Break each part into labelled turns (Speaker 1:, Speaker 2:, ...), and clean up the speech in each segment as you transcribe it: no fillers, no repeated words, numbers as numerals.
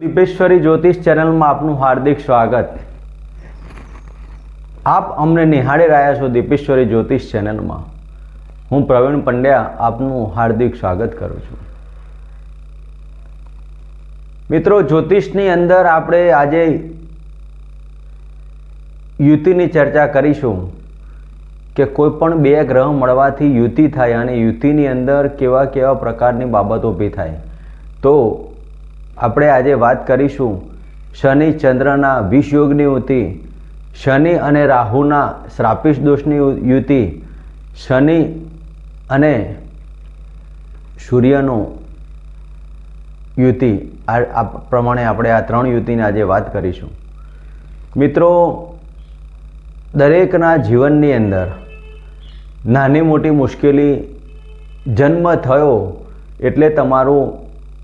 Speaker 1: દીપેશ્વરી જ્યોતિષ ચેનલમાં આપનું હાર્દિક સ્વાગત। આપ અમને નિહાળી રહ્યા છો દીપેશ્વરી જ્યોતિષ ચેનલમાં। હું પ્રવીણ પંડ્યા આપનું હાર્દિક સ્વાગત કરું છું। મિત્રો, જ્યોતિષની અંદર આપણે આજે યુતિની ચર્ચા કરીશું કે કોઈ પણ બે ગ્રહ મળવાથી યુતિ થાય અને યુતિની અંદર કેવા કેવા પ્રકારની બાબતો ઊભી થાય। તો આપણે આજે વાત કરીશું શનિ ચંદ્રના વિષ યોગની યુતિ, શનિ અને રાહુના શ્રાપિત દોષની યુતિ, શનિ અને સૂર્યનો યુતિ। આ પ્રમાણે આપણે આ ત્રણ યુતિની આજે વાત કરીશું। મિત્રો, દરેકના જીવનની અંદર નાની મોટી મુશ્કેલી જન્મ થયો એટલે તમારું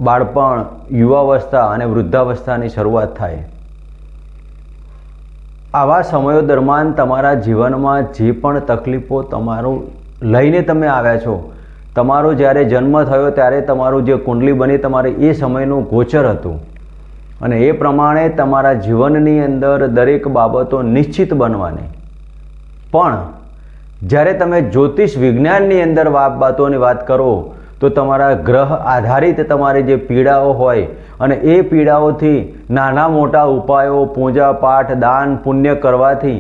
Speaker 1: બાળપણ, યુવાવસ્થા અને વૃદ્ધાવસ્થાની શરૂઆત થાય। આવા સમયો દરમિયાન તમારા જીવનમાં જે પણ તકલીફો તમારું લઈને તમે આવ્યા છો, તમારો જ્યારે જન્મ થયો ત્યારે તમારું જે કુંડલી બની તમારે એ સમયનું ગોચર હતું અને એ પ્રમાણે તમારા જીવનની અંદર દરેક બાબતો નિશ્ચિત બનવાની। પણ જ્યારે તમે જ્યોતિષ વિજ્ઞાનની અંદર બાબતોની વાત કરો તો તમારા ગ્રહ આધારિત તમારી જે પીડાઓ હોય અને એ પીડાઓથી નાના મોટા ઉપાયો, પૂજા પાઠ, દાન પુણ્ય કરવાથી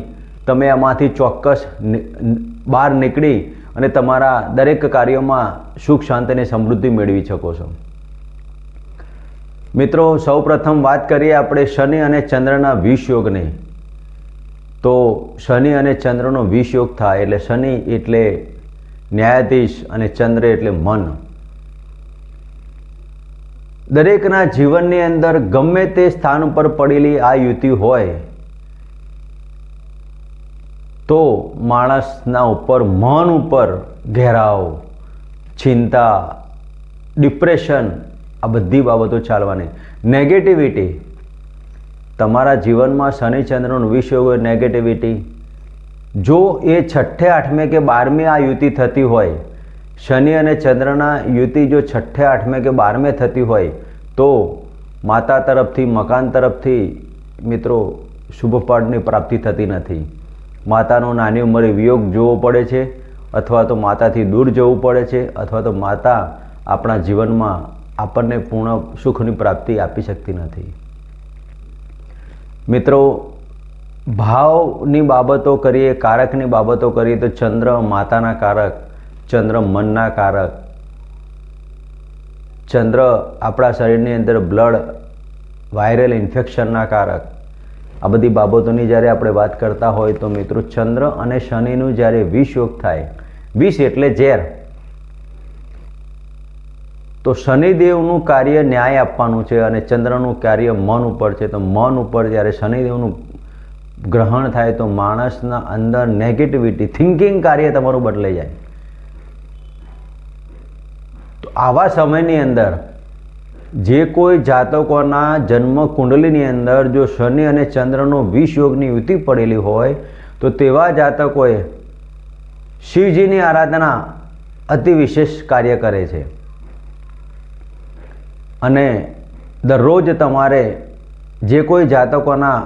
Speaker 1: તમે આમાંથી ચોક્કસ બહાર નીકળી અને તમારા દરેક કાર્યોમાં સુખ શાંતિ અને સમૃદ્ધિ મેળવી શકો છો। મિત્રો, સૌપ્રથમ વાત કરીએ આપણે શનિ અને ચંદ્રના વિષ યોગની। તો શનિ અને ચંદ્રનો વિષ યોગ થાય એટલે શનિ એટલે ન્યાયાધીશ અને ચંદ્ર એટલે મન। દરેકના જીવનની અંદર ગમે તે સ્થાન ઉપર પડેલી આ યુતિ હોય તો માણસના ઉપર, મન ઉપર ઘેરાવ, ચિંતા, ડિપ્રેશન, આ બધી બાબતો ચાલવાની। નેગેટિવિટી, તમારા જીવનમાં શનિ ચંદ્રનો વિષ યોગ હોય, નેગેટિવિટી જો એ 6ઠે 8મે કે 12મે આ યુતિ થતી હોય, શનિ અને ચંદ્રના યુતિ જો 6ઠે 8મે કે 12મે થતી હોય તો માતા તરફથી, મકાન તરફથી મિત્રો શુભ ફળની પ્રાપ્તિ થતી નથી। માતાનો નાની ઉંમરે વિયોગ જોવો પડે છે અથવા તો માતાથી દૂર જવું પડે છે અથવા તો માતા આપણા જીવનમાં આપણને પૂર્ણ સુખની પ્રાપ્તિ આપી શકતી નથી। મિત્રો, ભાવની બાબતો કરીએ, કારકની બાબતો કરીએ તો ચંદ્ર માતાના કારક, ચંદ્ર મનના કારક, ચંદ્ર આપણા શરીરની અંદર બ્લડ, વાયરલ ઇન્ફેક્શનના કારક। આ બધી બાબતોની જ્યારે આપણે વાત કરતા હોય તો મિત્રો, ચંદ્ર અને શનિનું જ્યારે વિષ યોગ થાય, વિષ એટલે ઝેર, તો શનિદેવનું કાર્ય ન્યાય આપવાનું છે અને ચંદ્રનું કાર્ય મન ઉપર છે। તો મન ઉપર જ્યારે શનિદેવનું ગ્રહણ થાય તો માણસના અંદર નેગેટિવિટી, થિંકિંગ કાર્ય તમારું બદલાઈ જાય। તો આવા સમયની અંદર જે કોઈ જાતકોના જન્મ કુંડલીની અંદર જો શનિ અને ચંદ્રનો વિષ યોગની યુતિ પડેલી હોય તો તેવા જાતકોએ શિવજીની આરાધના અતિ વિશેષ કાર્ય કરે છે અને દરરોજ તમારે જે કોઈ જાતકોના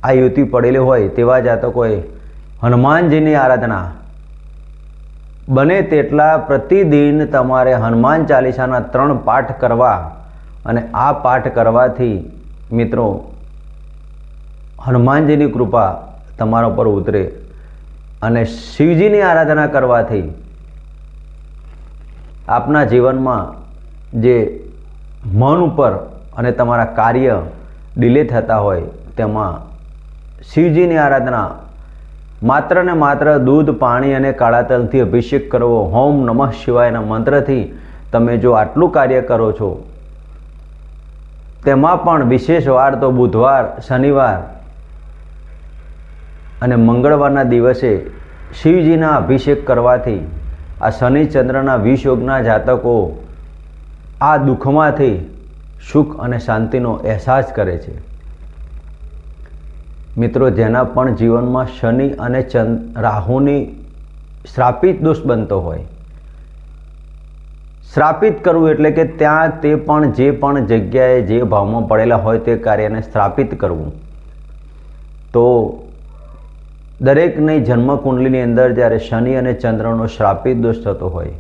Speaker 1: આ યુતિ પડેલી હોય તેવા જાતકોએ હનુમાનજીની આરાધના બને તેટલા પ્રતિદિન તમારે હનુમાન ચાલીસાના 3 પાઠ કરવા અને આ પાઠ કરવાથી મિત્રો હનુમાનજીની કૃપા તમારા પર ઉતરે અને શિવજીની આરાધના કરવાથી આપના જીવનમાં જે મન ઉપર અને તમારા કાર્ય ડિલે થતા હોય તેમાં શિવજીની આરાધના માત્ર ને માત્ર દૂધ, પાણી અને કાળા તલથી અભિષેક કરવો, ઓમ નમઃ શિવાયના મંત્રથી તમે જો આટલું કાર્ય કરો છો, તેમાં પણ વિશેષ વાર તો બુધવાર, શનિવાર અને મંગળવારના દિવસે શિવજીના અભિષેક કરવાથી આ શનિ ચંદ્રના વિષ યોગના જાતકો આ દુઃખમાંથી સુખ અને શાંતિનો અહેસાસ કરે છે। મિત્રો, જેના પણ જીવનમાં શનિ અને રાહુની શ્રાપિત દોષ બનતો હોય, શ્રાપિત કરવું એટલે કે ત્યાં તે પણ જે પણ જગ્યાએ જે ભાવમાં પડેલા હોય તે કાર્યને શ્રાપિત કરવું. તો દરેકની જન્મકુંડલીની અંદર જ્યારે શનિ અને ચંદ્રનો શ્રાપિત દોષ થતો હોય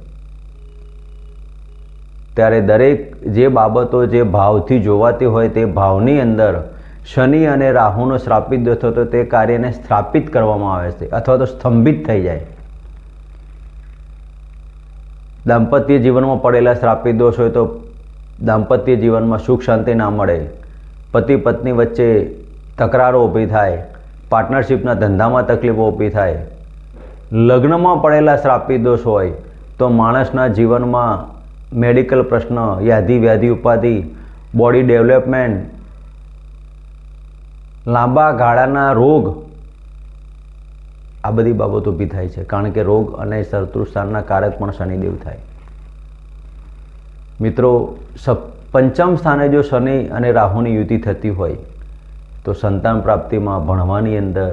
Speaker 1: ત્યારે દરેક જે બાબતો જે ભાવથી જોવાતી હોય તે ભાવની અંદર શનિ અને રાહુનો શ્રાપિત દોષ થતો તે કાર્યને સ્થાપિત કરવામાં આવે છે અથવા તો સ્તંભિત થઈ જાય. દાંપત્ય જીવનમાં પડેલા શ્રાપિત દોષ હોય તો દાંપત્ય જીવનમાં સુખ શાંતિ ના મળે, પતિ પત્ની વચ્ચે તકરારો ઊભી થાય, પાર્ટનરશિપના ધંધામાં તકલીફો ઊભી થાય. લગ્નમાં પડેલા શ્રાપિત દોષ હોય તો માણસના જીવનમાં મેડિકલ પ્રશ્ન, યાધિ વ્યાધિ ઉપાધિ, બોડી ડેવલપમેન્ટ, લાંબા ગાળાના રોગ, આ બધી બાબતો ઊભી થાય છે. કારણ કે રોગ અને શત્રુસ્થાનના કારક પણ શનિદેવ થાય. મિત્રો, પંચમ સ્થાને જો શનિ અને રાહુની યુતિ થતી હોય તો સંતાન પ્રાપ્તિમાં, ભણવાની અંદર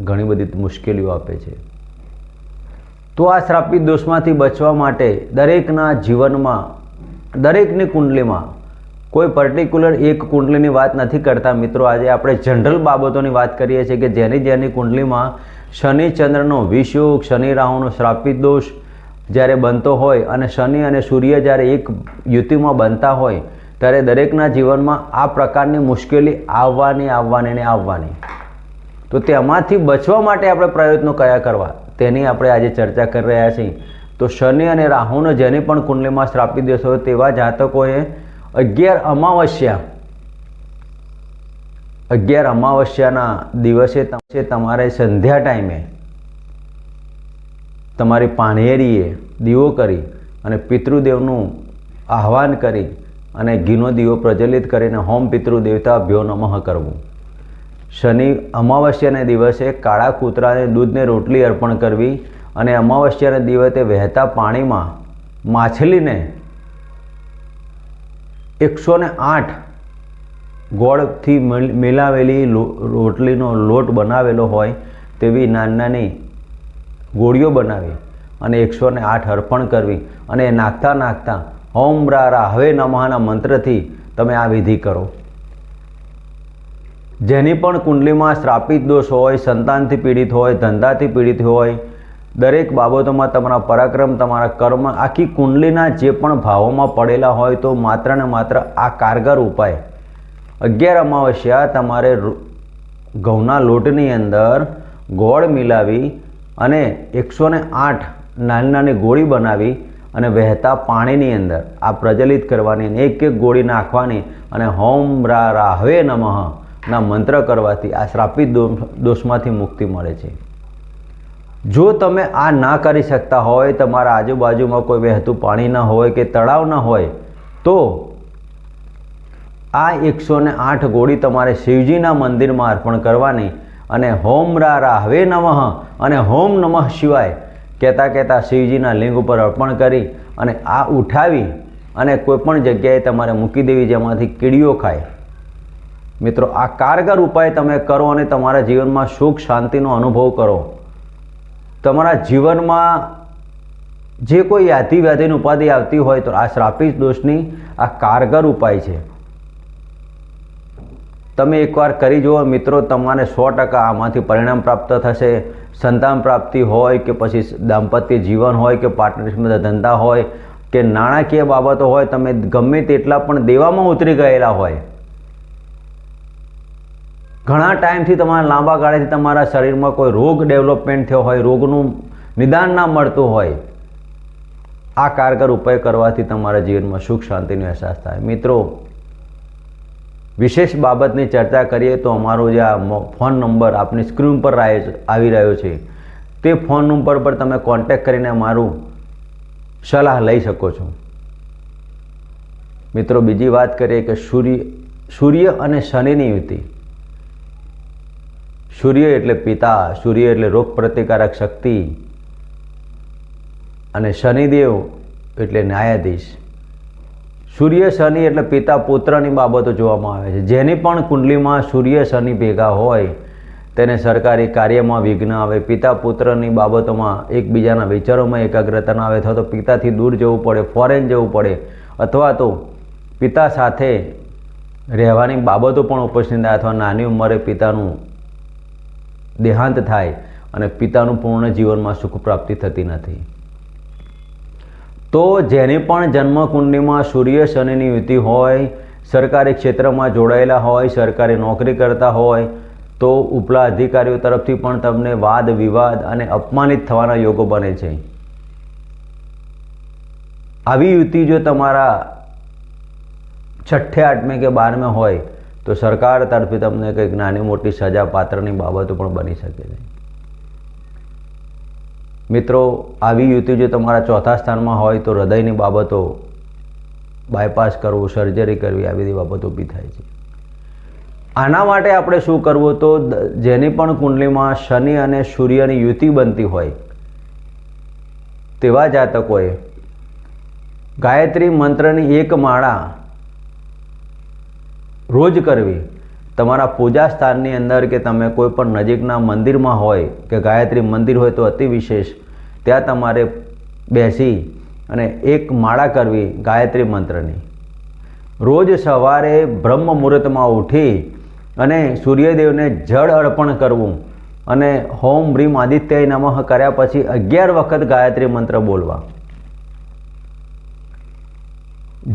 Speaker 1: ઘણી બધી મુશ્કેલીઓ આપે છે. તો આ શ્રાપિત દોષમાંથી બચવા માટે દરેકના જીવનમાં, દરેકની કુંડલીમાં, કોઈ પર્ટિક્યુલર એક કુંડલીની વાત નથી કરતા મિત્રો. આજે આપણે જનરલ બાબતોની વાત કરીએ છીએ કે જેની કુંડલીમાં શનિ ચંદ્રનો વિષયોગ, શનિ રાહુનો શ્રાપિત દોષ જ્યારે બનતો હોય અને શનિ અને સૂર્ય જ્યારે એક યુતિમાં બનતા હોય ત્યારે દરેકના જીવનમાં આ પ્રકારની મુશ્કેલી આવવાની. તો તેમાંથી બચવા માટે આપણે પ્રયત્નો કયા કરવા તેની આપણે આજે ચર્ચા કરી રહ્યા છીએ. તો શનિ અને રાહુનો જેની પણ કુંડલીમાં શ્રાપિત દોષ હોય તેવા જાતકોએ 11 અમાવસ્યાના દિવસે તમારે સંધ્યા ટાઈમે તમારી પાણીએરીએ દીવો કરી અને પિતૃદેવનું આહ્વાન કરી અને ઘીનો દીવો પ્રજ્વલિત કરીને હોમ પિતૃદેવતાભ્યો નમઃ કરવું. શનિ અમાવસ્યાના દિવસે કાળા કૂતરાને દૂધને રોટલી અર્પણ કરવી અને અમાવસ્યાના દિવસે વહેતા પાણીમાં માછલીને 108 ગોળથી મિલાવેલી રોટલીનો લોટ બનાવેલો હોય તેવી નાની ગોળીઓ બનાવી અને 108 અર્પણ કરવી અને નાખતા ઓમ રાહવે નમઃના મંત્રથી તમે આ વિધિ કરો. જેની પણ કુંડલીમાં શ્રાપિત દોષ હોય, સંતાનથી પીડિત હોય, ધંધાથી પીડિત હોય, દરેક બાબતોમાં તમારા પરાક્રમ, તમારા કર્મ, આખી કુંડલીના જે પણ ભાવોમાં પડેલા હોય તો માત્ર ને માત્ર આ કારગર ઉપાય 11 અમાવસ્યા તમારે ઘઉંના લોટની અંદર ગોળ મિલાવી અને 108 નાની ગોળી બનાવી અને વહેતા પાણીની અંદર આ પ્રજ્વલિત કરવાની, એક ગોળી નાખવાની અને હોમ રાહવે નમઃ ના મંત્ર કરવાથી આ શ્રાપિત દોષમાંથી મુક્તિ મળે છે. જો તમે આ ના કરી શકતા હોય, તમારા આજુબાજુમાં કોઈ વહેતું પાણી ન હોય કે તળાવ ન હોય તો આ 108 ગોળી તમારે શિવજીના મંદિરમાં અર્પણ કરવાની અને હોમ રાહવે નમઃ અને હોમ નમઃ શિવાય કહેતા શિવજીના લિંગ ઉપર અર્પણ કરી અને આ ઉઠાવી અને કોઈપણ જગ્યાએ તમારે મૂકી દેવી જેમાંથી કીડીઓ ખાય. મિત્રો, આ કારગર ઉપાય તમે કરો અને તમારા જીવનમાં સુખ શાંતિનો અનુભવ કરો. તમારા જીવનમાં જે કોઈ યાતિ વ્યાધિની ઉપાધિ આવતી હોય તો આ શ્રાપિત દોષની આ કારગર ઉપાય છે. તમે એકવાર કરી જુઓ મિત્રો, તમારે 100% આમાંથી પરિણામ પ્રાપ્ત થશે. સંતાન પ્રાપ્તિ હોય કે પછી દાંપત્ય જીવન હોય કે પાર્ટનરશિપના ધંધા હોય કે નાણાકીય બાબતો હોય, તમે ગમે તેટલા પણ દેવામાં ઉતરી ગયેલા હોય, ઘણા ટાઈમથી તમારા લાંબા ગાળેથી તમારા શરીરમાં કોઈ રોગ ડેવલપમેન્ટ થયો હોય, રોગનું નિદાન ના મળતું હોય, આ કારગર ઉપાય કરવાથી તમારા જીવનમાં સુખ શાંતિનો અહેસાસ થાય. મિત્રો, વિશેષ બાબતની ચર્ચા કરીએ તો અમારો જે આ ફોન નંબર આપની સ્ક્રીન પર આવી રહ્યો છે તે ફોન નંબર પર તમે કોન્ટેક્ટ કરીને અમારું સલાહ લઈ શકો છો. મિત્રો, બીજી વાત કરીએ કે સૂર્ય અને શનિની યુતિ. સૂર્ય એટલે પિતા, સૂર્ય એટલે રોગ પ્રતિકારક શક્તિ અને શનિદેવ એટલે ન્યાયાધીશ. સૂર્ય શનિ એટલે પિતા પુત્રની બાબતો જોવામાં આવે છે. જેની પણ કુંડલીમાં સૂર્ય શનિ ભેગા હોય તેને સરકારી કાર્યમાં વિઘ્ન આવે, પિતા પુત્રની બાબતોમાં એકબીજાના વિચારોમાં એકાગ્રતા ન આવે, અથવા તો પિતાથી દૂર જવું પડે, ફોરેન જવું પડે, અથવા તો પિતા સાથે રહેવાની બાબતો પણ ઉપસ્થિત થાય, અથવા નાની ઉંમરે પિતાનું દેહાંત થાય અને પિતાનું પૂર્ણ જીવનમાં સુખ પ્રાપ્તિ થતી નથી. તો જેની પણ જન્મકુંડલીમાં સૂર્ય શનિની યુતિ હોય, સરકારી ક્ષેત્રમાં જોડાયેલા હોય, સરકારી નોકરી કરતા હોય, તો ઉપલા અધિકારીઓ તરફથી પણ તમને વાદ વિવાદ અને અપમાનિત થવાના યોગો બને છે. આવી યુતિ જો તમારા 6ઠે 8મે કે 12મે હોય તો સરકાર તરફથી તમને કંઈક નાની મોટી સજા પાત્રની બાબતો પણ બની શકે છે. મિત્રો, આવી યુતિ જો તમારા 4થા સ્થાનમાં હોય તો હૃદયની બાબતો, બાયપાસ કરવું, સર્જરી કરવી, આવી બધી બાબતો ઊભી થાય છે. આના માટે આપણે શું કરવું? તો જેની પણ કુંડલીમાં શનિ અને સૂર્યની યુતિ બનતી હોય તેવા જાતકોએ ગાયત્રી મંત્રની એક માળા રોજ કરવી. તમારા પૂજા સ્થાનની અંદર કે તમે કોઈ પણ નજીકના મંદિરમાં હોય કે ગાયત્રી મંદિર હોય તો અતિ વિશેષ, ત્યાં તમારે બેસી અને એક માળા કરવી ગાયત્રી મંત્રની. રોજ સવારે બ્રહ્મ મુહૂર્તમાં ઉઠી અને સૂર્યદેવને જળ અર્પણ કરવું અને હોમ બ્રીમ આદિત્યાય નમઃ કર્યા પછી 11 વખત ગાયત્રી મંત્ર બોલવા.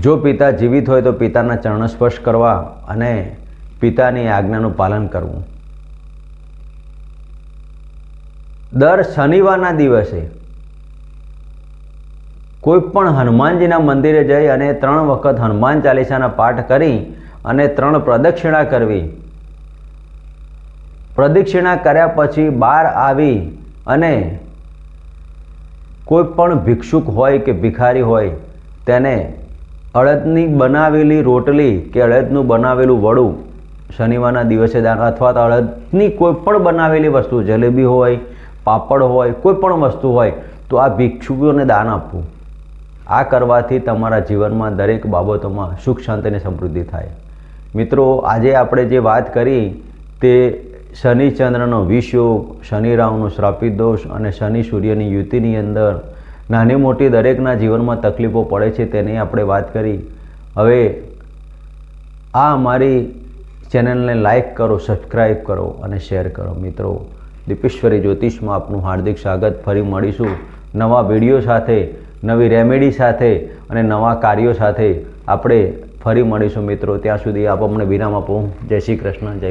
Speaker 1: જો પિતા જીવિત હોય તો પિતાના ચરણ સ્પર્શ કરવા અને પિતાની આજ્ઞાનું પાલન કરવું. દર શનિવારના દિવસે કોઈ પણ હનુમાનજીના મંદિરે જઈ અને 3 વખત હનુમાન ચાલીસાના પાઠ કરી અને 3 પ્રદક્ષિણા કરવી. પ્રદક્ષિણા કર્યા પછી બહાર આવી અને કોઈ પણ ભિક્ષુક હોય કે ભિખારી હોય તેને અડદની બનાવેલી રોટલી કે અડદનું બનાવેલું વડું શનિવારના દિવસે દાન, અથવા તો અડદની કોઈ પણ બનાવેલી વસ્તુ, જલેબી હોય, પાપડ હોય, કોઈ પણ વસ્તુ હોય તો આ ભિક્ષુકોને દાન આપવું. આ કરવાથી તમારા જીવનમાં દરેક બાબતોમાં સુખ શાંતિ અને સમૃદ્ધિ થાય. મિત્રો, આજે આપણે જે વાત કરી તે શનિ ચંદ્રનો વિષયોગ, શનિ રાહુનો શ્રાપિત દોષ અને શનિ સૂર્યની યુતિની અંદર નાની મોટી દરેકના જીવનમાં તકલીફો પડે છે તેની આપણે વાત કરી. હવે આ અમારી ચેનલને લાઈક કરો, સબસ્ક્રાઈબ કરો અને શેર કરો. મિત્રો, દીપેશ્વરી જ્યોતિષમાં આપનું હાર્દિક સ્વાગત. ફરી મળીશું નવા વિડીયો સાથે, નવી રેમેડી સાથે અને નવા કાર્યો સાથે આપણે ફરી મળીશું. મિત્રો, ત્યાં સુધી આપ અમને વિરામ આપો. જય શ્રી કૃષ્ણ, જય